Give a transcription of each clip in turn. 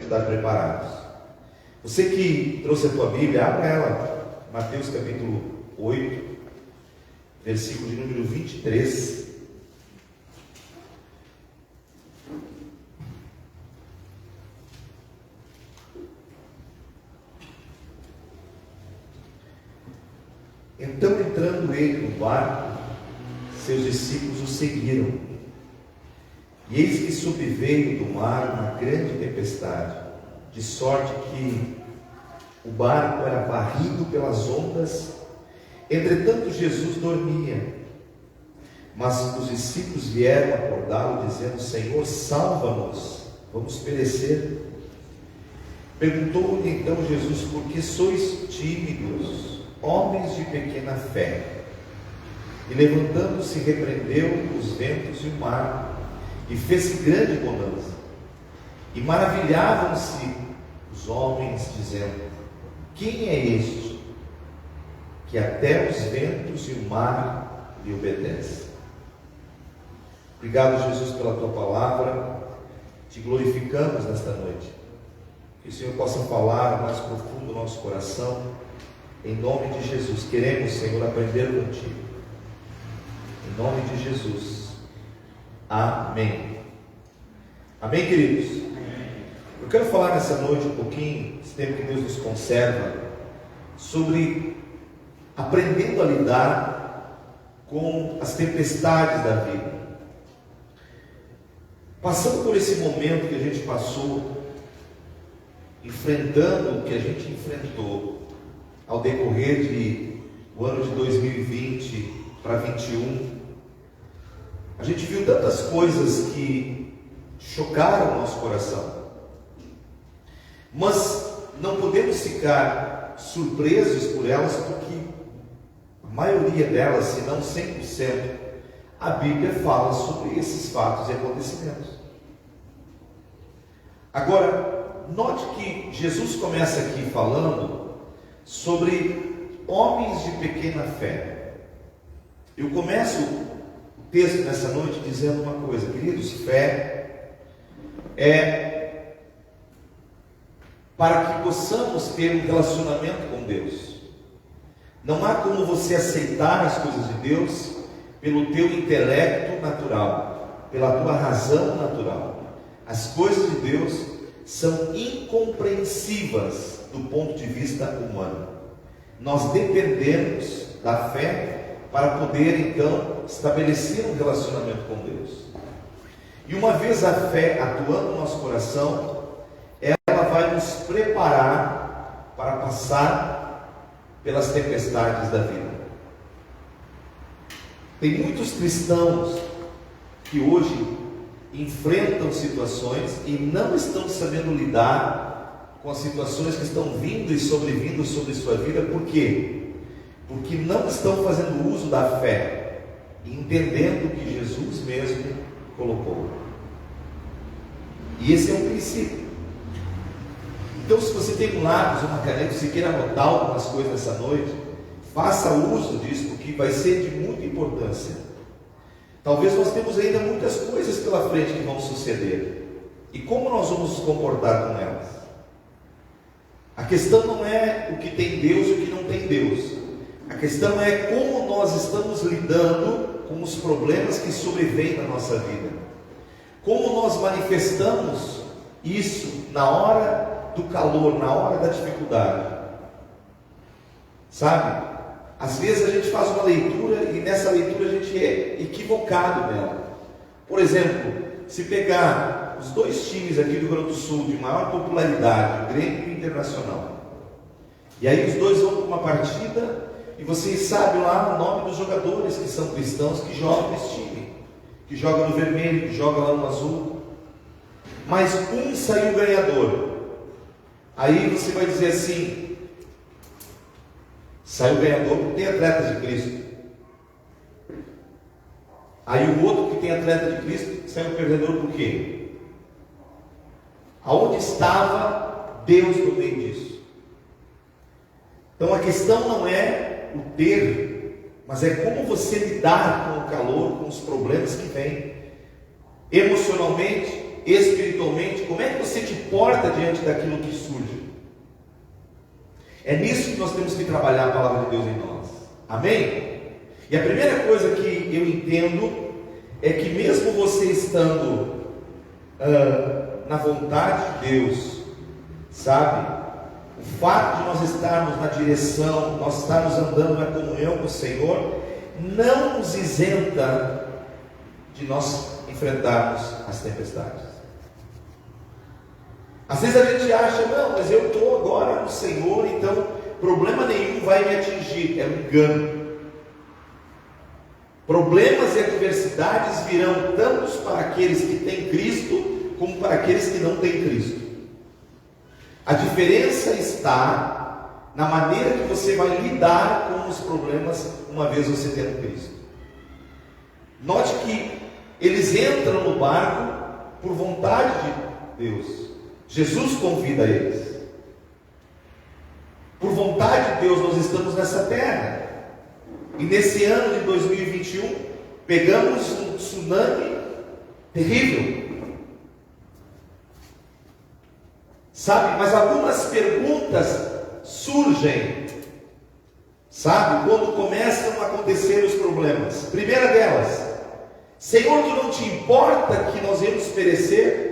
estar preparados. Você que trouxe a tua Bíblia, abra ela, Mateus capítulo 8, versículo de número 23. Então, entrando ele no barco, seus discípulos o seguiram. E eis que sobreveio do mar uma grande tempestade, de sorte que o barco era varrido pelas ondas. Entretanto, Jesus dormia. Mas os discípulos vieram acordá-lo, dizendo: Senhor, salva-nos, vamos perecer. Perguntou-lhe então Jesus: por que sois tímidos, homens de pequena fé? E levantando-se, repreendeu os ventos e o mar, e fez grande bonança. E maravilhavam-se os homens, dizendo: quem é este, que até os ventos e o mar lhe obedecem? Obrigado, Jesus, pela tua palavra. Te glorificamos nesta noite. Que o Senhor possa falar mais profundo no nosso coração. Em nome de Jesus, queremos, Senhor, aprender contigo. Em nome de Jesus. Amém. Amém, queridos? Amém. Eu quero falar nessa noite um pouquinho, esse tempo que Deus nos conserva, sobre aprendendo a lidar com as tempestades da vida. Passando por esse momento que a gente passou, enfrentando o que a gente enfrentou ao decorrer do ano de 2020 para 2021, a gente viu tantas coisas que chocaram o nosso coração, mas não podemos ficar surpresos por elas, porque a maioria delas, se não 100%, a Bíblia fala sobre esses fatos e acontecimentos. Agora, note que Jesus começa aqui falando sobre homens de pequena fé. Eu começo o texto nessa noite dizendo uma coisa, queridos: fé é para que possamos ter um relacionamento com Deus. Não há como você aceitar as coisas de Deus pelo teu intelecto natural, pela tua razão natural. As coisas de Deus são incompreensíveis do ponto de vista humano. Nós dependemos da fé para poder então estabelecer um relacionamento com Deus. E uma vez a fé atuando no nosso coração, ela vai nos preparar para passar pelas tempestades da vida. Tem muitos cristãos que hoje enfrentam situações e não estão sabendo lidar com as situações que estão vindo e sobrevindo sobre sua vida. Por quê? Porque não estão fazendo uso da fé e entendendo o que Jesus mesmo colocou. E esse é um princípio. Então, se você tem um lápis, uma caneta, se queira anotar algumas coisas nessa noite, faça uso disso, porque vai ser de muita importância. Talvez nós temos ainda muitas coisas pela frente que vão suceder. E como nós vamos nos comportar com elas? A questão não é o que tem Deus e o que não tem Deus. A questão é como nós estamos lidando com os problemas que sobrevêm na nossa vida. Como nós manifestamos isso na hora do calor, na hora da dificuldade. Sabe? Às vezes a gente faz uma leitura e nessa leitura a gente é equivocado nela. Por exemplo, se pegar os dois times aqui do Rio Grande do Sul de maior popularidade, o Grêmio e o Internacional, e aí os dois vão para uma partida e vocês sabem lá o nome dos jogadores que são cristãos que jogam nesse time, que joga no vermelho, que joga lá no azul, mas um saiu ganhador. Aí você vai dizer assim: saiu ganhador porque tem atletas de Cristo. Aí o outro que tem atleta de Cristo saiu perdedor por quê? Aonde estava Deus no meio disso? Então a questão não é o ter, mas é como você lidar com o calor, com os problemas que vêm, emocionalmente, espiritualmente, como é que você te porta diante daquilo que surge? É nisso que nós temos que trabalhar a palavra de Deus em nós. Amém? E a primeira coisa que eu entendo é que mesmo você estando na vontade de Deus, sabe? O fato de nós estarmos na direção, nós estarmos andando na comunhão com o Senhor, não nos isenta de nós enfrentarmos as tempestades. Às vezes a gente acha, não, mas eu estou agora no Senhor, então problema nenhum vai me atingir. É um engano. Problemas e adversidades virão tanto para aqueles que têm Cristo, como para aqueles que não têm Cristo. A diferença está na maneira que você vai lidar com os problemas uma vez você tendo Cristo. Note que eles entram no barco por vontade de Deus. Jesus convida eles. Por vontade de Deus nós estamos nessa terra. E nesse ano de 2021 pegamos um tsunami terrível. Sabe, mas algumas perguntas surgem, sabe, quando começam a acontecer os problemas. Primeira delas: Senhor, tu não te importa que nós íamos perecer?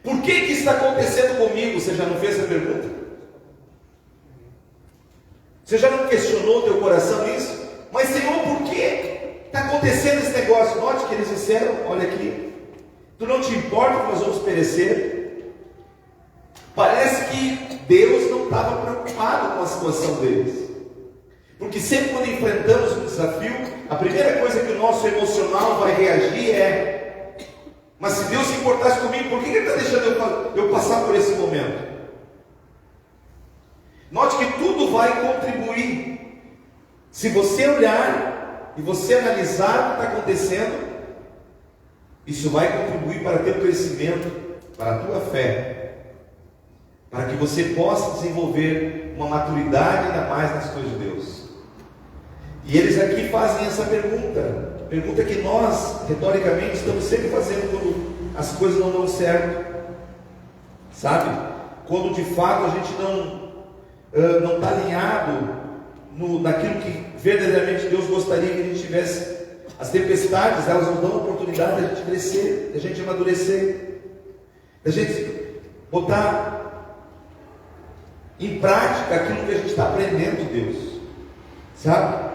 Por que está acontecendo comigo? Você já não fez essa pergunta? Você já não questionou teu coração isso? Mas Senhor, por que está acontecendo esse negócio? Note que eles disseram, olha aqui, tu não te importa que nós vamos perecer? Parece que Deus não estava preocupado com a situação deles. Porque sempre quando enfrentamos um desafio, a primeira coisa que o nosso emocional vai reagir é: mas se Deus se importasse comigo, por que Ele está deixando eu passar por esse momento? Note que tudo vai contribuir. Se você olhar e você analisar o que está acontecendo, isso vai contribuir para teu crescimento, para a tua fé, para que você possa desenvolver uma maturidade ainda mais nas coisas de Deus. E eles aqui fazem essa pergunta que nós, retoricamente, estamos sempre fazendo quando as coisas não dão certo, sabe? Quando de fato a gente não está alinhado naquilo que verdadeiramente Deus gostaria que a gente tivesse. As tempestades, elas nos dão a oportunidade de a gente crescer, de a gente amadurecer, de a gente botar em prática aquilo que a gente está aprendendo de Deus, sabe?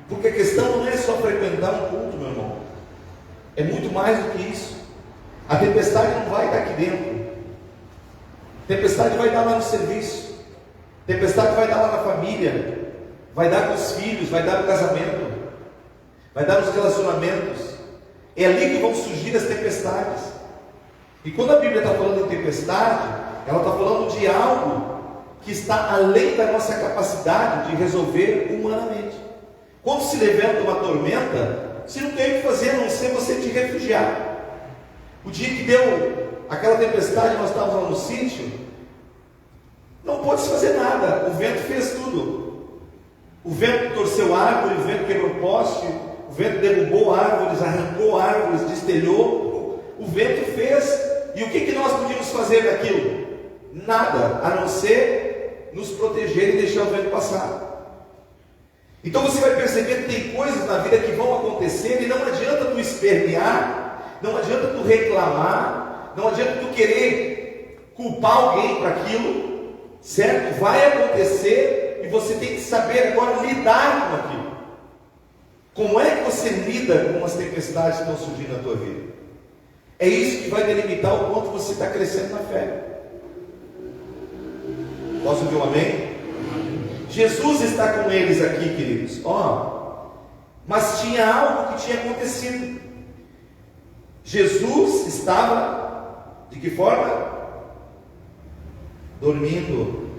Porque a questão não é só frequentar um culto, meu irmão, é muito mais do que isso. A tempestade não vai estar aqui dentro, a tempestade vai dar lá no serviço, a tempestade vai dar lá na família, vai dar com os filhos, vai dar no casamento, vai dar nos relacionamentos. É ali que vão surgir as tempestades. E quando a Bíblia está falando em tempestade, ela está falando de algo que está além da nossa capacidade de resolver humanamente. Quando se levanta uma tormenta, você não tem o que fazer a não ser você te refugiar. O dia que deu aquela tempestade, nós estávamos lá no sítio, não pôde fazer nada, o vento fez tudo. O vento torceu árvore, o vento quebrou poste, o vento derrubou árvores, arrancou árvores, destelhou. O vento fez. E o que nós podíamos fazer daquilo? Nada, a não ser nos proteger e deixar o vento passar. Então você vai perceber que tem coisas na vida que vão acontecer e não adianta tu espernear, não adianta tu reclamar, não adianta tu querer culpar alguém para aquilo, certo? Vai acontecer e você tem que saber agora lidar com aquilo. Como é que você lida com as tempestades que estão surgindo na tua vida? É isso que vai delimitar o quanto você está crescendo na fé. Posso ouvir um amém? Jesus está com eles aqui, queridos. Mas tinha algo que tinha acontecido. Jesus estava de que forma? Dormindo.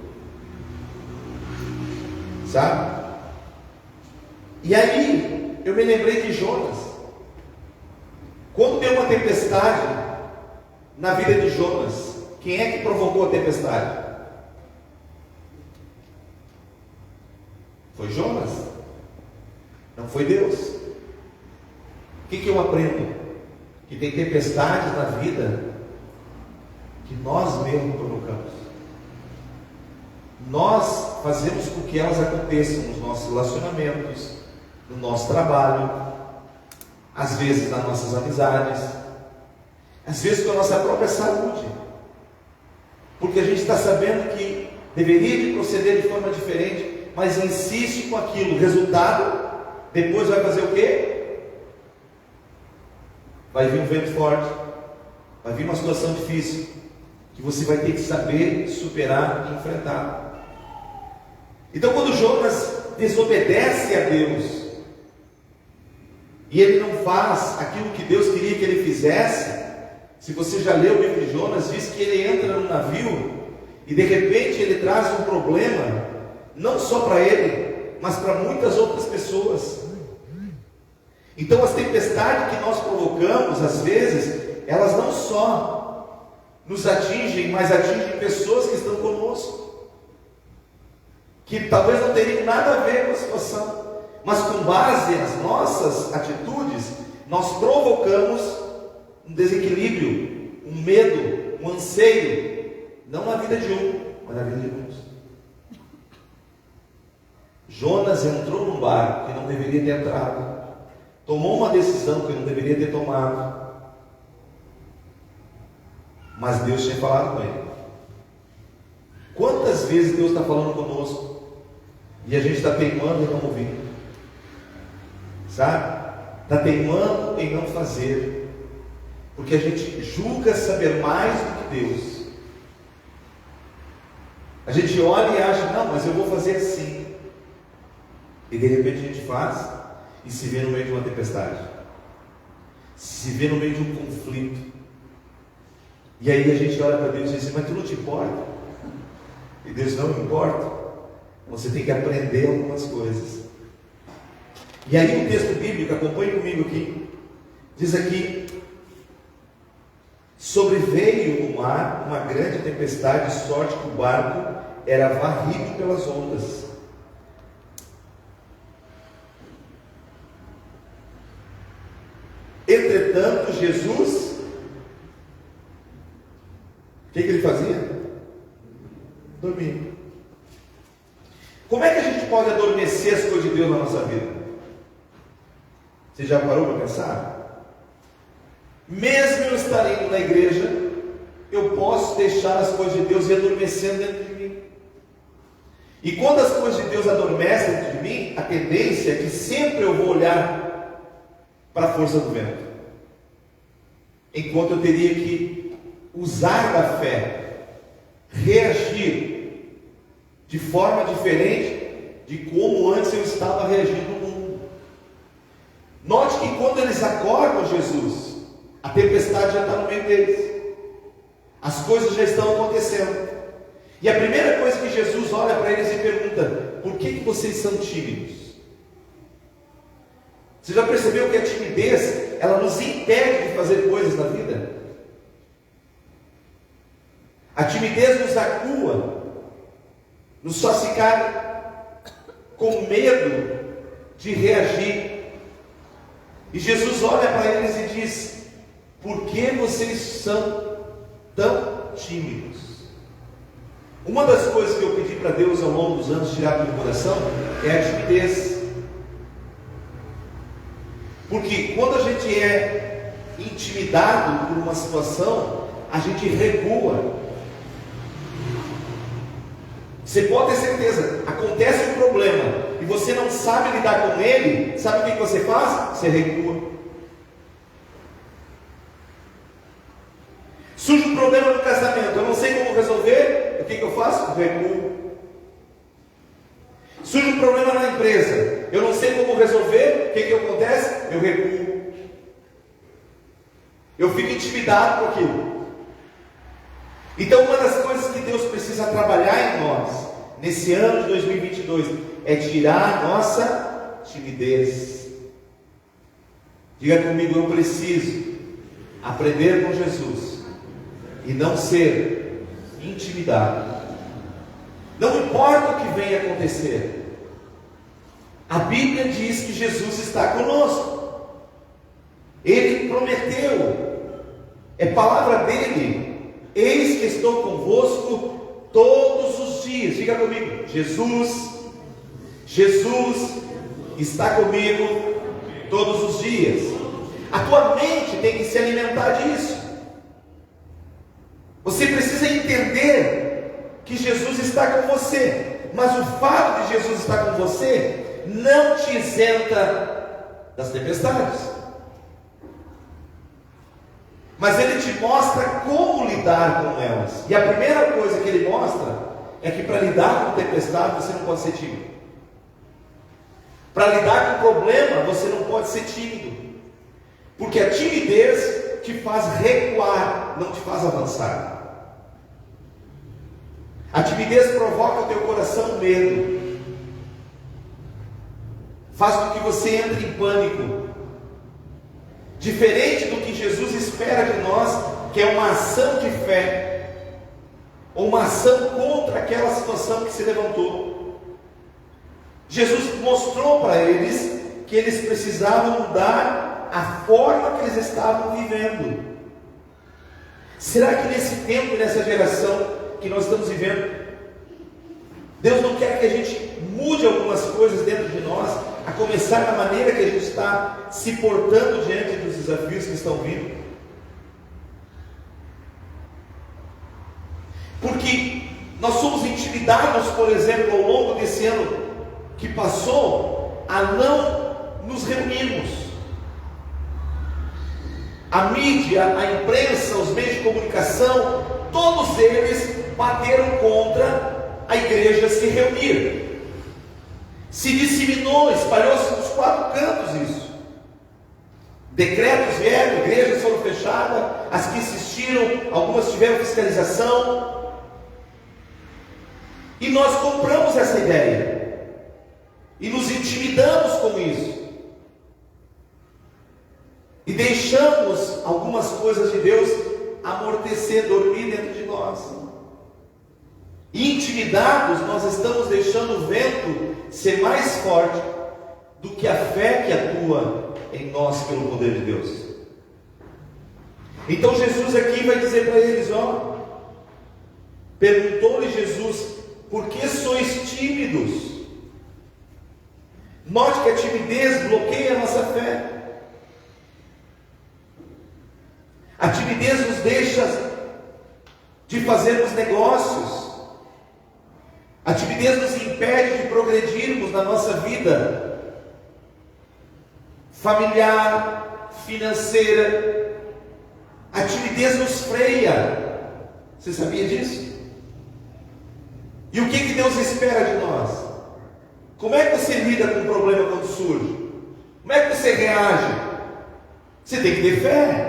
Sabe? E aí, eu me lembrei de Jonas. Quando deu uma tempestade na vida de Jonas, quem é que provocou a tempestade? Foi Jonas? Não foi Deus? O que eu aprendo? que tem tempestades na vida que nós mesmos provocamos. Nós fazemos com que elas aconteçam nos nossos relacionamentos, no nosso trabalho, às vezes nas nossas amizades, às vezes com a nossa própria saúde, porque a gente está sabendo que deveria de proceder de forma diferente, mas insiste com aquilo. O resultado, depois vai fazer o quê? Vai vir um vento forte, vai vir uma situação difícil, que você vai ter que saber superar e enfrentar. Então, quando Jonas desobedece a Deus, e ele não faz aquilo que Deus queria que ele fizesse, se você já leu o livro de Jonas, diz que ele entra no navio, e de repente ele traz um problema, não só para ele, mas para muitas outras pessoas. Então as tempestades que nós provocamos, às vezes, elas não só nos atingem, mas atingem pessoas que estão conosco, que talvez não teriam nada a ver com a situação, mas com base nas nossas atitudes, nós provocamos um desequilíbrio, um medo, um anseio, não na vida de um, mas na vida de muitos. Jonas entrou num barco que não deveria ter entrado, tomou uma decisão que não deveria ter tomado, mas Deus tinha falado com ele. Quantas vezes Deus está falando conosco e a gente está teimando em não ouvir, sabe? Está teimando em não fazer, porque a gente julga saber mais do que Deus. A gente olha e acha, não, mas eu vou fazer assim, e de repente a gente faz e se vê no meio de uma tempestade, se vê no meio de um conflito, e aí a gente olha para Deus e diz assim, mas tu não te importa? E Deus não importa. Você tem que aprender algumas coisas. E aí o texto bíblico, acompanhe comigo aqui, diz aqui: sobreveio no mar uma grande tempestade, de sorte que o barco era varrido pelas ondas. Entretanto, Jesus, o que ele fazia? Dormia. Como é que a gente pode adormecer as coisas de Deus na nossa vida? Você já parou para pensar? Mesmo eu estar indo na igreja, eu posso deixar as coisas de Deus adormecendo dentro de mim. E quando as coisas de Deus adormecem dentro de mim, a tendência é que sempre eu vou olhar para a força do vento, enquanto eu teria que usar da fé, reagir de forma diferente de como antes eu estava reagindo no mundo. Note que quando eles acordam Jesus, a tempestade já está no meio deles, as coisas já estão acontecendo, e a primeira coisa que Jesus olha para eles e pergunta: por que vocês são tímidos? Você já percebeu que a timidez, ela nos impede de fazer coisas na vida? A timidez nos acua, nos faz ficar com medo de reagir. E Jesus olha para eles e diz: por que vocês são tão tímidos? Uma das coisas que eu pedi para Deus ao longo dos anos tirar do meu coração é a timidez. Porque quando a gente é intimidado por uma situação, a gente recua. Você pode ter certeza, acontece um problema e você não sabe lidar com ele, sabe o que você faz? Você recua. Surge um problema no casamento, eu não sei como resolver, o que eu faço? Recuo. Surge um problema na empresa, eu não sei como resolver, o que acontece? Eu recuo. Eu fico intimidado com aquilo. Então, uma das coisas que Deus precisa trabalhar em nós, nesse ano de 2022, é tirar a nossa timidez. Diga comigo: eu preciso aprender com Jesus e não ser intimidado. Não importa o que venha acontecer, a Bíblia diz que Jesus está conosco. Ele prometeu É palavra dele. Eis que estou convosco todos os dias. Diga comigo: Jesus está comigo todos os dias. A tua mente tem que se alimentar disso. Você precisa entender que Jesus está com você. Mas o fato de Jesus estar com você não te isenta das tempestades. Mas ele te mostra como lidar com elas. E a primeira coisa que ele mostra é que para lidar com tempestade você não pode ser tímido. Para lidar com problema você não pode ser tímido. Porque a timidez te faz recuar, não te faz avançar. A timidez provoca o teu coração medo. Faz com que você entre em pânico. Diferente do que Jesus espera de nós, que é uma ação de fé, ou uma ação contra aquela situação que se levantou. Jesus mostrou para eles que eles precisavam mudar a forma que eles estavam vivendo. Será que nesse tempo, nessa geração que nós estamos vivendo, Deus não quer que a gente mude algumas coisas dentro de nós, a começar da maneira que a gente está se portando diante dos desafios que estão vindo? Porque nós somos intimidados, por exemplo, ao longo desse ano que passou, a não nos reunirmos. A mídia, a imprensa, os meios de comunicação, todos eles bateram contra a igreja se reunir. Se disseminou, espalhou-se nos 4 cantos isso. Decretos vieram, igrejas foram fechadas, as que insistiram, algumas tiveram fiscalização. E nós compramos essa ideia. E nos intimidamos com isso. E deixamos algumas coisas de Deus amortecer, dormir dentro de nós. Intimidados, nós estamos deixando o vento ser mais forte do que a fé que atua em nós pelo poder de Deus. Então Jesus aqui vai dizer para eles, perguntou-lhe Jesus: por que sois tímidos? Note que a timidez bloqueia a nossa fé. A timidez nos deixa de fazermos negócios. A timidez nos impede de progredirmos na nossa vida familiar, financeira. A timidez nos freia. Você sabia disso? E o que Deus espera de nós? Como é que você lida com o problema quando surge? Como é que você reage? Você tem que ter fé.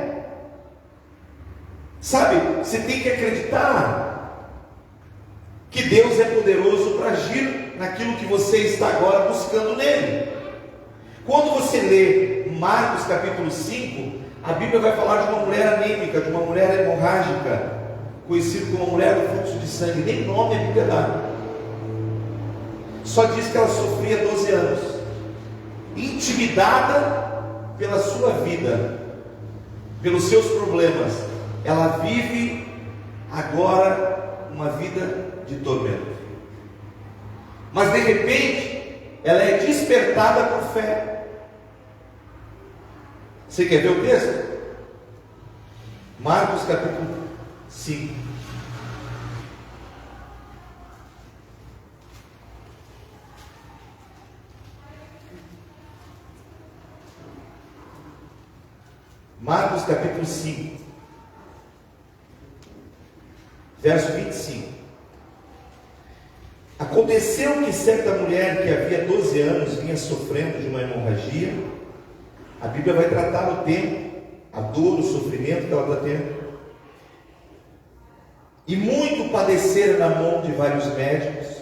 Sabe, você tem que acreditar que Deus é poderoso para agir naquilo que você está agora buscando nele. Quando você lê Marcos capítulo 5, a Bíblia vai falar de uma mulher anêmica, de uma mulher hemorrágica, conhecida como uma mulher do fluxo de sangue. Nem nome a Bíblia dá. Só diz que ela sofria 12 anos, intimidada pela sua vida, pelos seus problemas. Ela vive agora uma vida de tormento. Mas de repente, ela é despertada por fé. Você quer ver o texto? Marcos capítulo 5. Marcos capítulo 5, verso 25. Aconteceu que certa mulher que havia 12 anos vinha sofrendo de uma hemorragia. A Bíblia vai tratar o tempo, a dor, o sofrimento que ela está tendo. E muito padecera na mão de vários médicos,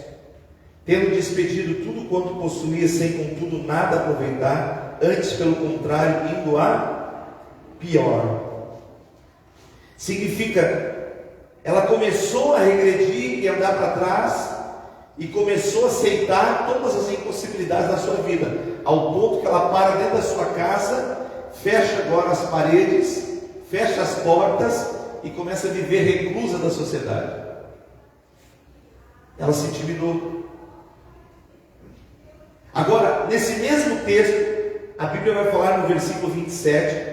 tendo despedido tudo quanto possuía, sem contudo nada aproveitar, antes pelo contrário, indo a pior. Significa, ela começou a regredir e andar para trás, e começou a aceitar todas as impossibilidades da sua vida, ao ponto que ela para dentro da sua casa, fecha agora as paredes, fecha as portas e começa a viver reclusa da sociedade. Ela se intimidou. Agora, nesse mesmo texto, a Bíblia vai falar no versículo 27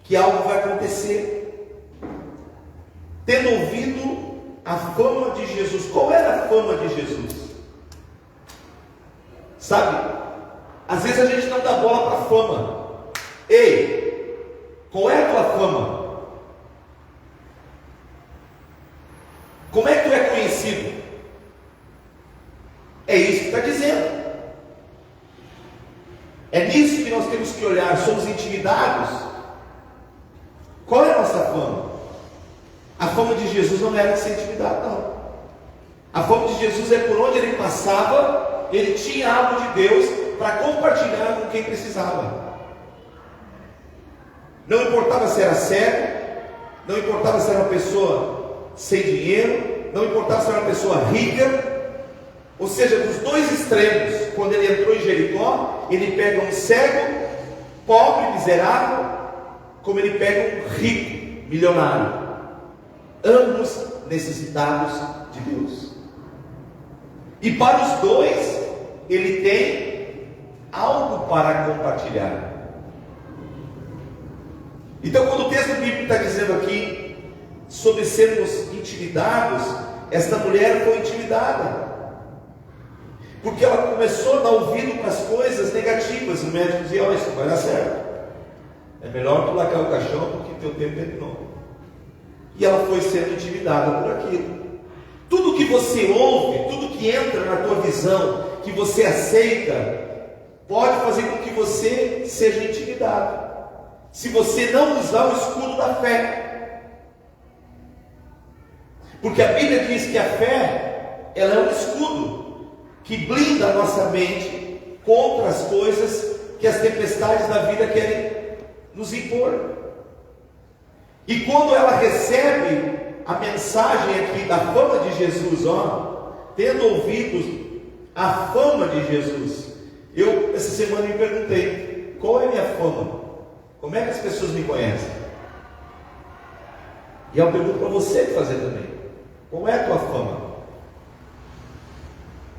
que algo vai acontecer. Tendo ouvido a fama de Jesus. Qual era a fama de Jesus? Sabe, às vezes a gente não dá bola para a fama. Ei, qual é a tua fama? Como é que tu é conhecido? É isso que está dizendo. É nisso que nós temos que olhar. Somos intimidados. Qual é a nossa fama? A fama de Jesus não era de ser intimidado, não. A fama de Jesus é por onde ele passava, ele tinha algo de Deus para compartilhar com quem precisava. Não importava se era cego, não importava se era uma pessoa sem dinheiro, não importava se era uma pessoa rica. Ou seja, dos dois extremos, quando ele entrou em Jericó, ele pega um cego, pobre, miserável, como ele pega um rico, milionário. Ambos necessitados de Deus. E para os dois, ele tem algo para compartilhar. Então, quando o texto bíblico está dizendo aqui sobre sermos intimidados, esta mulher foi intimidada, porque ela começou a dar ouvido para as coisas negativas. O médico dizia: olha, isso não vai dar certo, é melhor tu lacar o caixão porque teu tempo terminou. E ela foi sendo intimidada por aquilo. Tudo que você ouve, tudo que entra na tua visão, que você aceita, pode fazer com que você seja intimidado, se você não usar o escudo da fé. Porque a Bíblia diz que a fé, ela é um escudo que blinda a nossa mente contra as coisas que as tempestades da vida querem nos impor. E quando ela recebe a mensagem aqui da fama de Jesus, tendo ouvido a fama de Jesus, eu essa semana me perguntei: qual é a minha fama? Como é que as pessoas me conhecem? E eu pergunto para você fazer também: qual é a tua fama?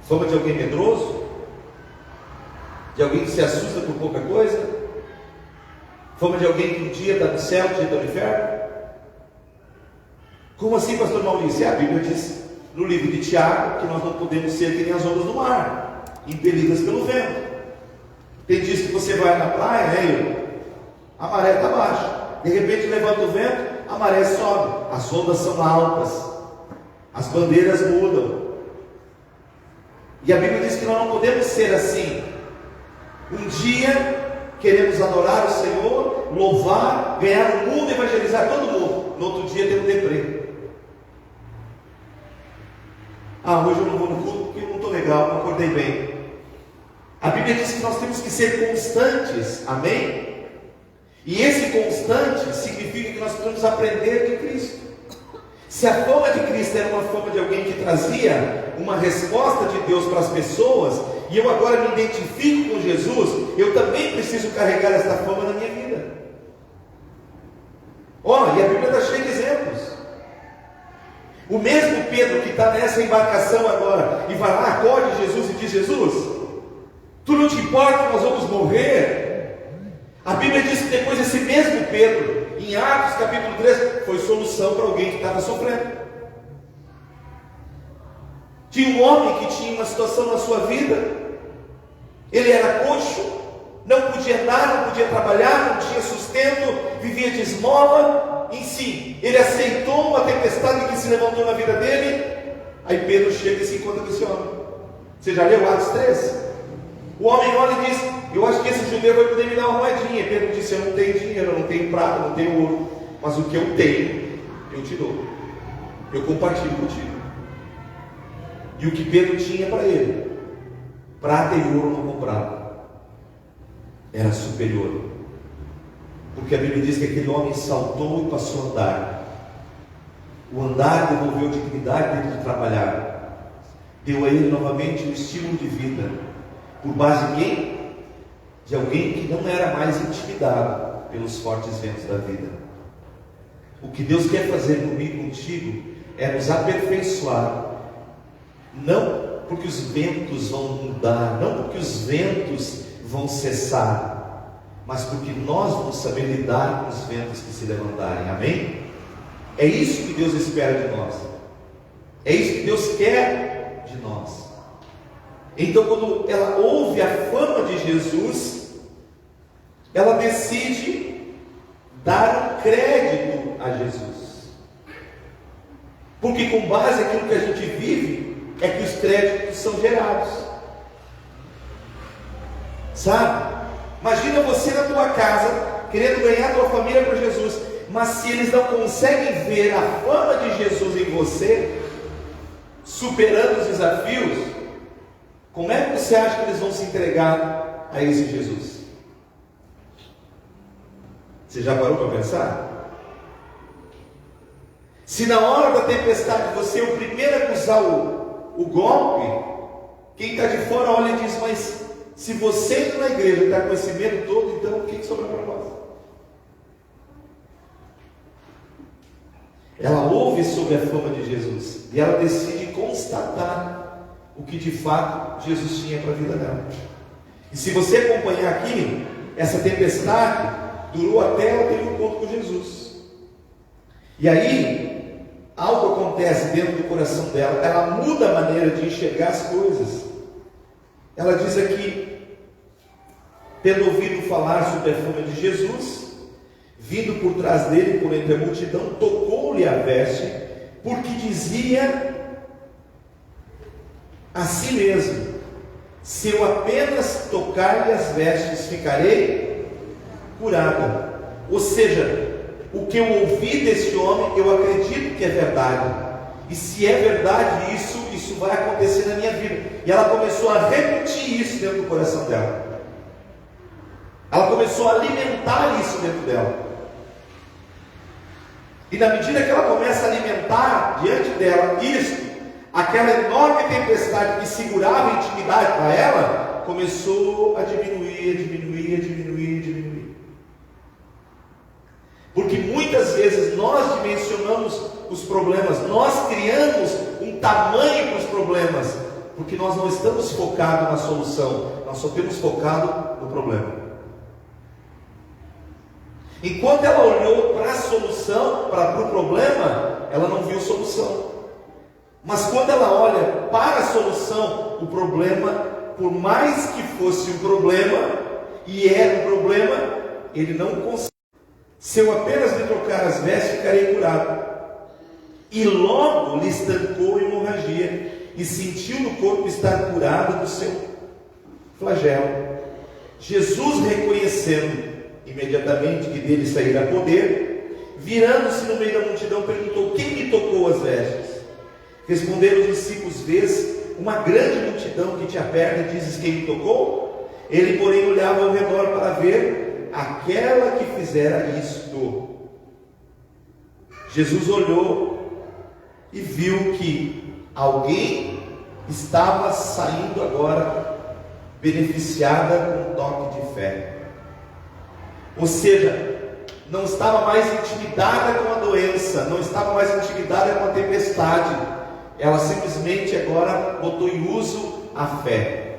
Fama de alguém medroso? De alguém que se assusta por pouca coisa? Fama de alguém que um dia está no céu, um dia está no inferno? Como assim, pastor Maurício? A Bíblia diz no livro de Tiago que nós não podemos ser que nem as ondas do mar, impelidas pelo vento. Tem dias que você vai na praia, a maré está baixa, de repente levanta o vento, a maré sobe, as ondas são altas, as bandeiras mudam. E a Bíblia diz que nós não podemos ser assim. Um dia queremos adorar o Senhor, louvar, ganhar o mundo, evangelizar todo mundo. No outro dia temos deprê. Hoje eu não vou no culto porque eu não estou legal, não acordei bem. A Bíblia diz que nós temos que ser constantes, amém? E esse constante significa que nós precisamos aprender de Cristo. Se a fama de Cristo era uma fama de alguém que trazia uma resposta de Deus para as pessoas, e eu agora me identifico com Jesus, eu também preciso carregar essa fama na minha vida. E a Bíblia está cheia de exemplos. O mesmo Pedro que está nessa embarcação agora, e vai lá, acorde Jesus e diz: Jesus, tu não te importa que nós vamos morrer? A Bíblia diz que depois esse mesmo Pedro, em Atos capítulo 3, foi solução para alguém que estava sofrendo. Tinha um homem que tinha uma situação na sua vida, ele era coxo, não podia andar, não podia trabalhar, não tinha sustento, vivia de esmola. Em si, ele aceitou uma tempestade que se levantou na vida dele. Aí Pedro chega e se encontra com esse homem. Você já leu Atos 3? O homem olha e diz: eu acho que esse judeu vai poder me dar uma moedinha. Pedro disse: eu não tenho dinheiro, eu não tenho prata, eu não tenho ouro, mas o que eu tenho, eu te dou, eu compartilho contigo. E o que Pedro tinha para ele, prata e ouro não comprava, era superior. Porque a Bíblia diz que aquele homem saltou e passou a andar. O andar devolveu dignidade dele de trabalhar, deu a ele novamente um estímulo de vida. Por base de quem? De alguém que não era mais intimidado pelos fortes ventos da vida. O que Deus quer fazer comigo e contigo é nos aperfeiçoar, não porque os ventos vão mudar, não porque os ventos vão cessar, mas porque nós vamos saber lidar com os ventos que se levantarem, amém? É isso que Deus espera de nós, é isso que Deus quer de nós. Então, quando ela ouve a fama de Jesus, ela decide dar um crédito a Jesus, porque com base naquilo que a gente vive, é que os créditos são gerados, sabe? Imagina você na tua casa, querendo ganhar a tua família para Jesus, mas se eles não conseguem ver a fama de Jesus em você, superando os desafios, como é que você acha que eles vão se entregar a esse Jesus? Você já parou para pensar? Se na hora da tempestade você é o primeiro a acusar o golpe, quem está de fora olha e diz: mas se você na igreja está com esse medo todo, então o que sobra para nós? Ela ouve sobre a fama de Jesus e ela decide constatar o que de fato Jesus tinha para a vida dela. E se você acompanhar aqui, essa tempestade durou até ela ter um encontro com Jesus. E aí, algo acontece dentro do coração dela, ela muda a maneira de enxergar as coisas. Ela diz aqui: tendo ouvido falar sobre a fama de Jesus, vindo por trás dele, por entre a multidão, tocou-lhe a veste, porque dizia a si mesmo: se eu apenas tocar-lhe as vestes, ficarei curada. Ou seja, o que eu ouvi desse homem, eu acredito que é verdade, e se é verdade isso vai acontecer na minha vida. E ela começou a repetir isso dentro do coração dela, ela começou a alimentar isso dentro dela, e na medida que ela começa a alimentar diante dela isso, aquela enorme tempestade que segurava a intimidade para ela, começou a diminuir. Porque muitas vezes nós dimensionamos os problemas, nós criamos um tamanho para os problemas, porque nós não estamos focados na solução, nós só temos focado no problema. Enquanto ela olhou para a solução, para o problema, ela não viu solução. Mas quando ela olha para a solução, o problema, por mais que fosse um problema, e era um problema, ele não consegue. Se eu apenas me trocar as vestes, ficarei curado. E logo lhe estancou a hemorragia, e sentiu no corpo estar curado do seu flagelo. Jesus, reconhecendo imediatamente que dele sairá poder, virando-se no meio da multidão, perguntou: quem me tocou as vestes? Responderam os discípulos: vês uma grande multidão que te aperta e dizes: quem me tocou? Ele, porém, olhava ao redor para ver aquela que fizera isto. Jesus olhou e viu que alguém estava saindo agora beneficiada com um toque de fé. Ou seja, não estava mais intimidada com a doença, não estava mais intimidada com a tempestade. Ela simplesmente agora botou em uso a fé.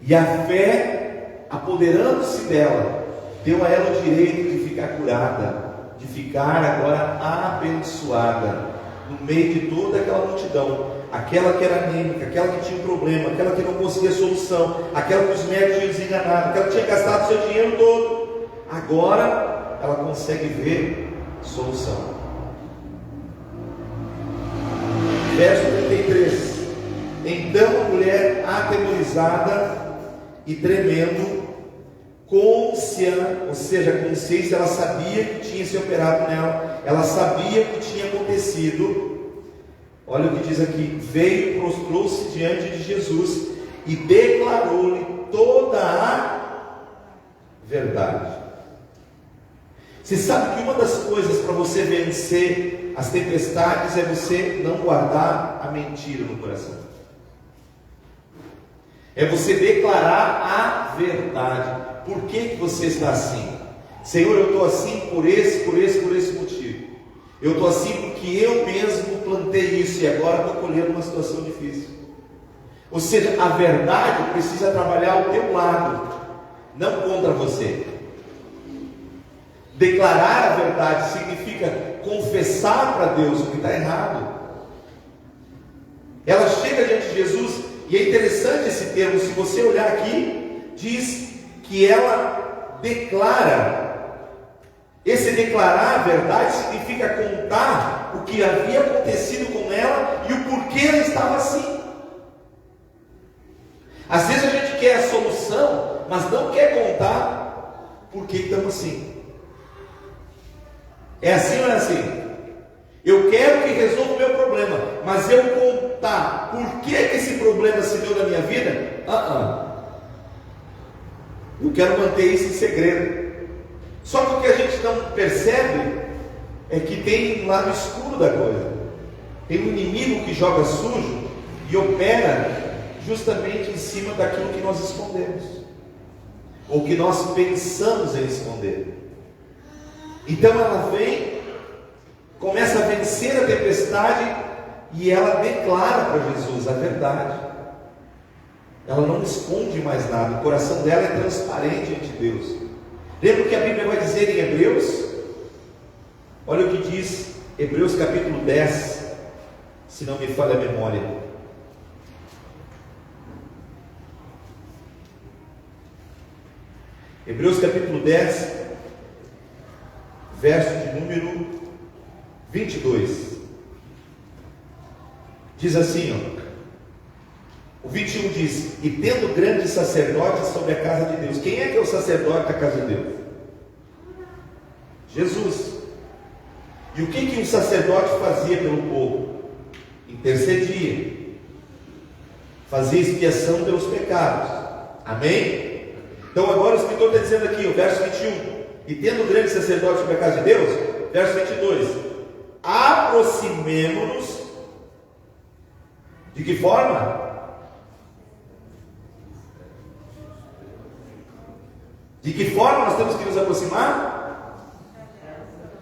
E a fé, apoderando-se dela, deu a ela o direito de ficar curada, de ficar agora abençoada, no meio de toda aquela multidão. Aquela que era anêmica, aquela que tinha um problema, aquela que não conseguia solução, aquela que os médicos tinham desenganado, aquela que tinha gastado seu dinheiro todo, agora ela consegue ver solução. Verso 33. Então a mulher, atemorizada e tremendo, ou seja, a consciência, ela sabia que tinha se operado nela, ela sabia o que tinha acontecido. Olha o que diz aqui: veio, prostrou-se diante de Jesus e declarou-lhe toda a verdade. Você sabe que uma das coisas para você vencer as tempestades é você não guardar a mentira no coração, é você declarar a verdade. Por que você está assim? Senhor, eu estou assim por esse motivo. Eu estou assim porque eu mesmo plantei isso e agora estou colhendo uma situação difícil. Ou seja, a verdade precisa trabalhar ao teu lado, não contra você. Declarar a verdade significa confessar para Deus o que está errado. Ela chega diante de Jesus, e é interessante esse termo, se você olhar aqui, diz que ela declara. Esse declarar a verdade significa contar o que havia acontecido com ela e o porquê ela estava assim. Às vezes a gente quer a solução, mas não quer contar por que estamos assim. É assim ou não é assim? Eu quero que resolva o meu problema, mas eu contar por que esse problema se deu na minha vida, eu quero manter isso em segredo. Só que o que a gente não percebe é que tem um lado escuro da coisa. Tem um inimigo que joga sujo e opera justamente em cima daquilo que nós escondemos, ou que nós pensamos em esconder. Então ela vem, começa a vencer a tempestade e ela declara para Jesus a verdade. Ela não esconde mais nada, o coração dela é transparente ante Deus. Lembra o que a Bíblia vai dizer em Hebreus? Olha o que diz Hebreus capítulo 10, se não me falha a memória. Hebreus capítulo 10, verso de número 22. Diz assim, o 21 diz: e tendo grandes sacerdotes sobre a casa de Deus. Quem é que é o sacerdote da casa de Deus? Jesus. E o que um sacerdote fazia pelo povo? Intercedia, fazia expiação pelos pecados. Amém? Então agora o escritor está dizendo aqui, o verso 21, e tendo grandes sacerdotes sobre a casa de Deus, verso 22, aproximemo-nos. De que forma? De que forma nós temos que nos aproximar?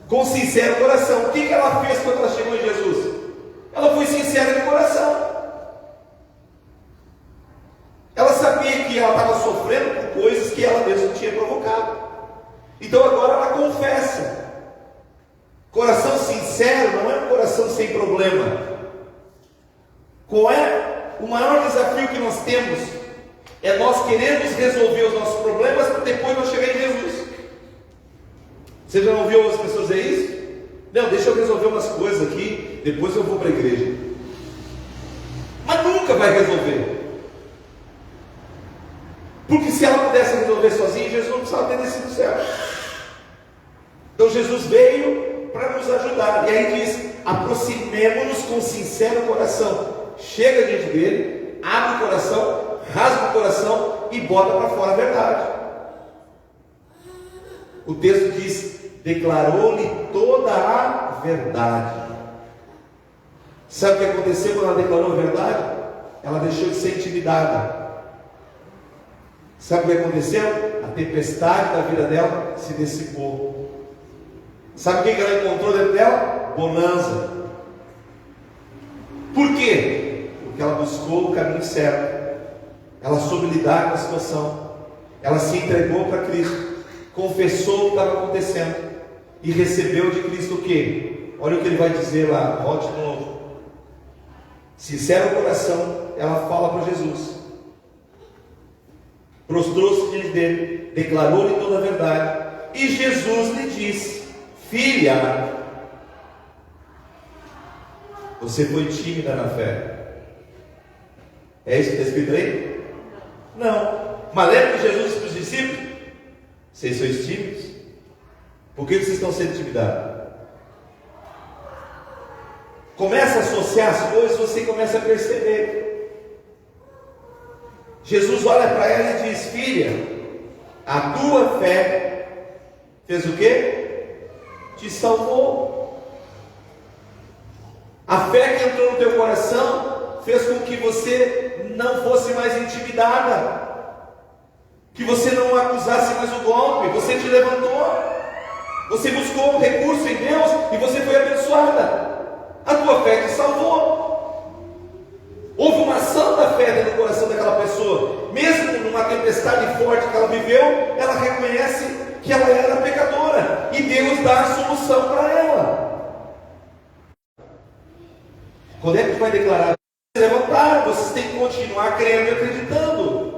Com sincero coração. O que ela fez quando ela chegou em Jesus? Ela foi sincera de coração. Ela sabia que ela estava sofrendo por coisas que ela mesma tinha provocado. Então agora ela confessa. Coração sincero não é um coração sem problema. Qual é o maior desafio que nós temos? É nós queremos resolver os nossos problemas para depois nós chegar em Jesus. Você já não ouviu as pessoas dizer isso? Não, deixa eu resolver umas coisas aqui, depois eu vou para a igreja. Mas nunca vai resolver. Porque se ela pudesse resolver sozinha, Jesus não precisava ter descido do céu. Então Jesus veio para nos ajudar. E aí diz: aproximemo-nos com sincero coração. Chega diante dele, abre o coração, rasga o coração e bota para fora a verdade. O texto diz: declarou-lhe toda a verdade. Sabe o que aconteceu quando ela declarou a verdade? Ela deixou de ser intimidada. Sabe o que aconteceu? A tempestade da vida dela se dissipou. Sabe o que ela encontrou dentro dela? Bonança. Por quê? Porque ela buscou o caminho certo. Ela soube lidar com a situação. Ela se entregou para Cristo, confessou o que estava acontecendo e recebeu de Cristo o quê? Olha o que ele vai dizer lá, volte de novo. Sincero coração, ela fala para Jesus. Prostrou-se diante dele, declarou-lhe toda a verdade, e Jesus lhe disse: filha, você foi tímida na fé. É isso que está escrito aí? Não. Mas lembra que Jesus disse para os discípulos: vocês sois tímidos? Por que vocês estão sendo intimidados? Começa a associar as coisas, você começa a perceber. Jesus olha para ela e diz: filha, a tua fé fez o quê? Te salvou. A fé que entrou no teu coração fez com que você não fosse mais intimidada, que você não acusasse mais o golpe. Você te levantou. Você buscou um recurso em Deus e você foi abençoada. A tua fé te salvou. Houve uma ação da fé dentro do coração daquela pessoa. Mesmo numa tempestade forte que ela viveu, ela reconhece que ela era pecadora e Deus dá a solução para ela. Quando é que tu vai declarar? Se levantar, vocês têm que continuar crendo e acreditando.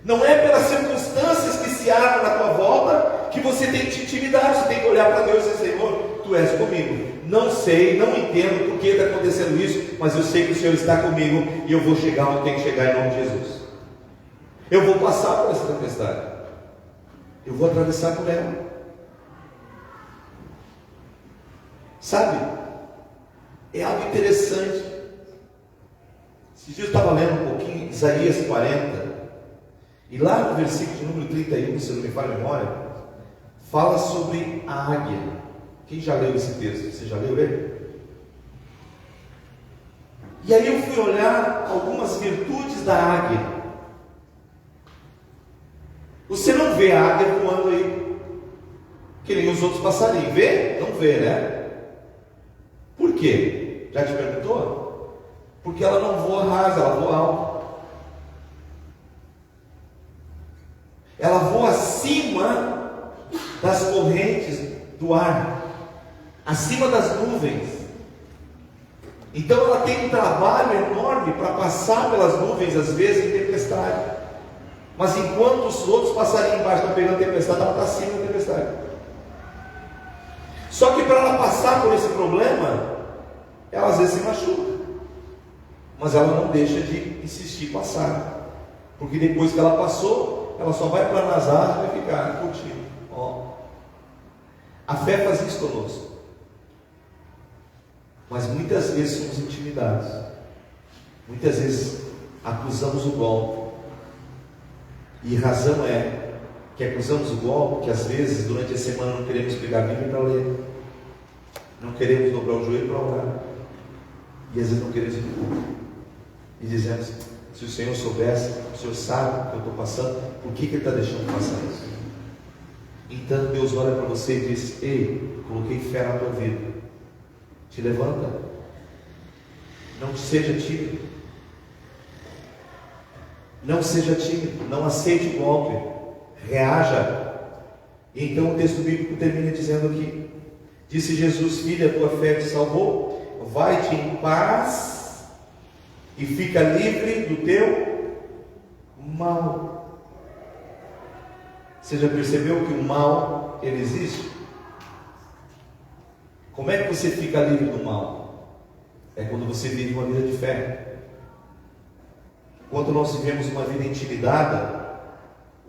Não é pelas circunstâncias que se abrem na tua volta que você tem que intimidar. Você tem que olhar para Deus e dizer: Senhor, Tu és comigo. Não sei, não entendo por que está acontecendo isso, mas eu sei que o Senhor está comigo e eu vou chegar onde tem que chegar em nome de Jesus. Eu vou passar por essa tempestade. Eu vou atravessar por ela. Sabe? É algo interessante. Esses dias eu estava lendo um pouquinho Isaías 40. E lá no versículo de número 31, se não me falha a memória, fala sobre a águia. Quem já leu esse texto? Você já leu ele? E aí eu fui olhar algumas virtudes da águia. Você não vê a águia voando aí, que nem os outros passarinhos. Vê? Não vê, né? Por quê? Já te perguntou? Porque ela não voa rasa, ela voa alto. Ela voa acima das correntes do ar, acima das nuvens. Então ela tem um trabalho enorme para passar pelas nuvens, às vezes em tempestade. Mas enquanto os outros passarinhos embaixo estão pegando tempestade, ela está acima da tempestade. Só que para ela passar por esse problema, ela às vezes se machuca, mas ela não deixa de insistir em passar, porque depois que ela passou, ela só vai planar as asas e vai ficar curtindo. A fé faz isso conosco. Mas muitas vezes somos intimidados. Muitas vezes acusamos o golpe. E a razão é que acusamos o golpe porque às vezes durante a semana não queremos pegar a Bíblia para ler. Não queremos dobrar o joelho para orar. E às vezes não queremos ir para o culto. E dizemos: se o Senhor soubesse, o Senhor sabe o que eu estou passando, por que Ele está deixando passar isso? Então Deus olha para você e diz: ei, coloquei fé na tua vida. Te levanta. Não seja tímido. Não seja tímido. Não aceite o golpe. Reaja. E então o texto bíblico termina dizendo aqui: disse Jesus: filha, tua fé te salvou. Vai-te em paz e fica livre do teu mal. Você já percebeu que o mal, ele existe? Como é que você fica livre do mal? É quando você vive uma vida de fé. Quando nós vivemos uma vida intimidada,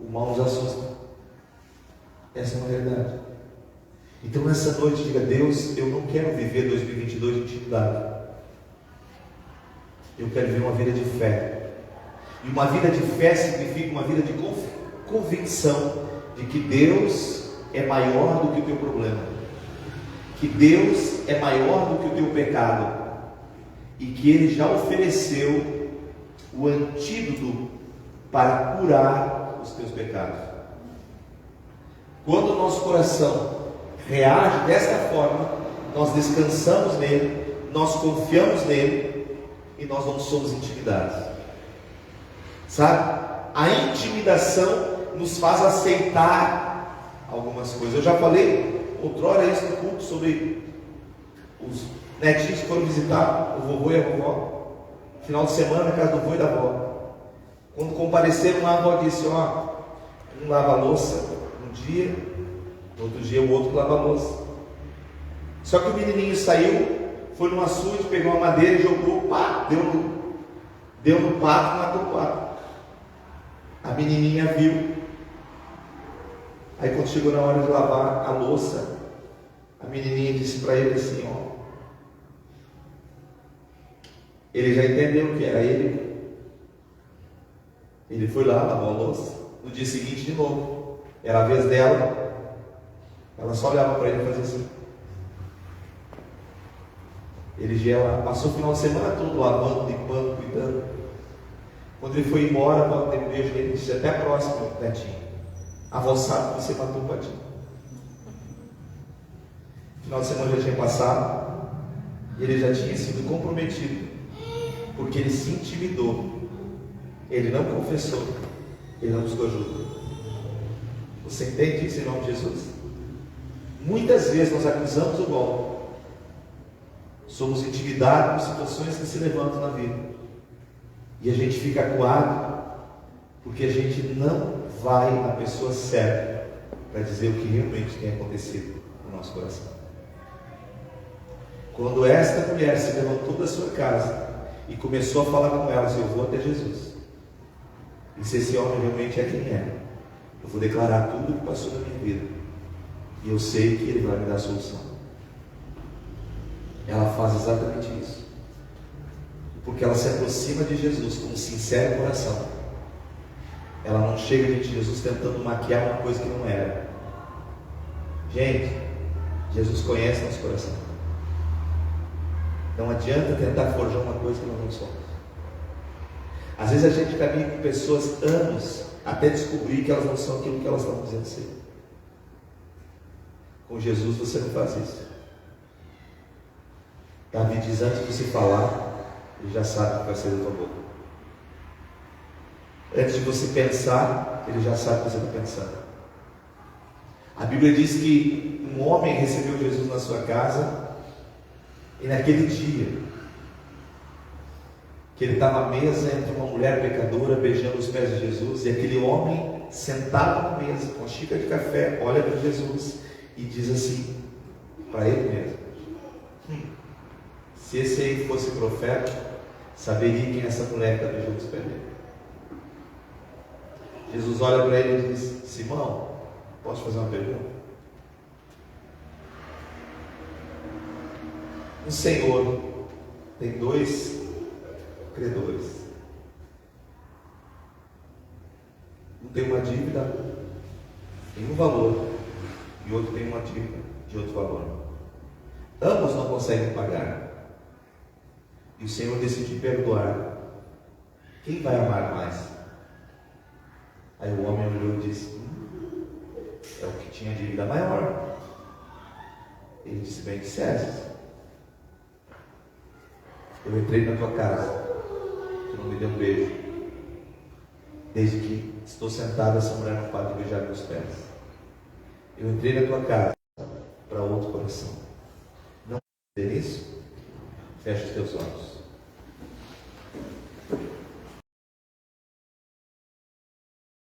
o mal nos assusta. Essa é uma realidade. Então nessa noite diga: Deus, eu não quero viver 2022 intimidado. Eu quero viver uma vida de fé. E uma vida de fé significa uma vida de convicção de que Deus é maior do que o teu problema, que Deus é maior do que o teu pecado, e que Ele já ofereceu o antídoto para curar os teus pecados. Quando o nosso coração reage desta forma, nós descansamos nele, nós confiamos nele e nós não somos intimidados. Sabe? A intimidação nos faz aceitar algumas coisas. Eu já falei outrora isso no culto sobre os netinhos que foram visitar o vovô e a vovó. Final de semana na casa do vô e da avó. Quando compareceram lá, a avó disse: um lava a louça um dia, no outro dia o outro lava a louça. Só que o menininho saiu, foi num açude, pegou uma madeira e jogou, pá, deu no pato, matou o pato. A menininha viu. Aí quando chegou na hora de lavar a louça, a menininha disse para ele assim: ele já entendeu que era ele. Ele foi lá, lavou a louça. No dia seguinte de novo, era a vez dela. Ela só olhava para ele e fazia assim. Ele já passou o final de semana todo lavando, limpando, cuidando. Quando ele foi embora, quando teve um beijo nele, disse: até a próxima, netinho. A avó sabe que você matou o patinho. final de semana já tinha passado, e ele já tinha sido comprometido, porque ele se intimidou, ele não confessou, ele não buscou ajuda. Você entende isso em nome de Jesus? Muitas vezes nós acusamos o golpe, somos intimidados por situações que se levantam na vida, e a gente fica acuado, porque a gente não vai na pessoa certa para dizer o que realmente tem acontecido no nosso coração. Quando esta mulher se levantou da sua casa e começou a falar com elas: eu vou até Jesus, e se esse homem realmente é quem é, eu vou declarar tudo o que passou na minha vida, e eu sei que ele vai me dar a solução. Ela faz exatamente isso, porque ela se aproxima de Jesus com um sincero coração. Ela não chega diante de Jesus tentando maquiar uma coisa que não era. Gente, Jesus conhece nosso coração. Não adianta tentar forjar uma coisa que nós não somos. Às vezes a gente caminha com pessoas anos até descobrir que elas não são aquilo que elas estão dizendo ser. Com Jesus você não faz isso. Davi diz: antes de você falar, ele já sabe o que vai sair da tua boca. Antes de você pensar, ele já sabe o que você está pensando. A Bíblia diz que um homem recebeu Jesus na sua casa, e naquele dia que ele estava à mesa entre uma mulher pecadora beijando os pés de Jesus, e aquele homem sentado na mesa com a xícara de café olha para Jesus e diz assim para ele mesmo: se esse aí fosse profeta, saberia quem é essa mulher que está beijando os pés dele. Jesus olha para ele e diz: Simão, posso fazer uma pergunta? O Senhor tem dois credores. Um tem uma dívida em um valor, e outro tem uma dívida de outro valor. Ambos não conseguem pagar, e o Senhor decide perdoar. Quem vai amar mais? Aí o homem olhou e disse: é o que tinha dívida maior. Ele disse: bem disseste. Eu entrei na tua casa, tu não me deu um beijo. Desde que estou sentado, essa mulher não para de beijar meus pés. Eu entrei na tua casa para outro coração. Não fazer isso? Fecha os teus olhos.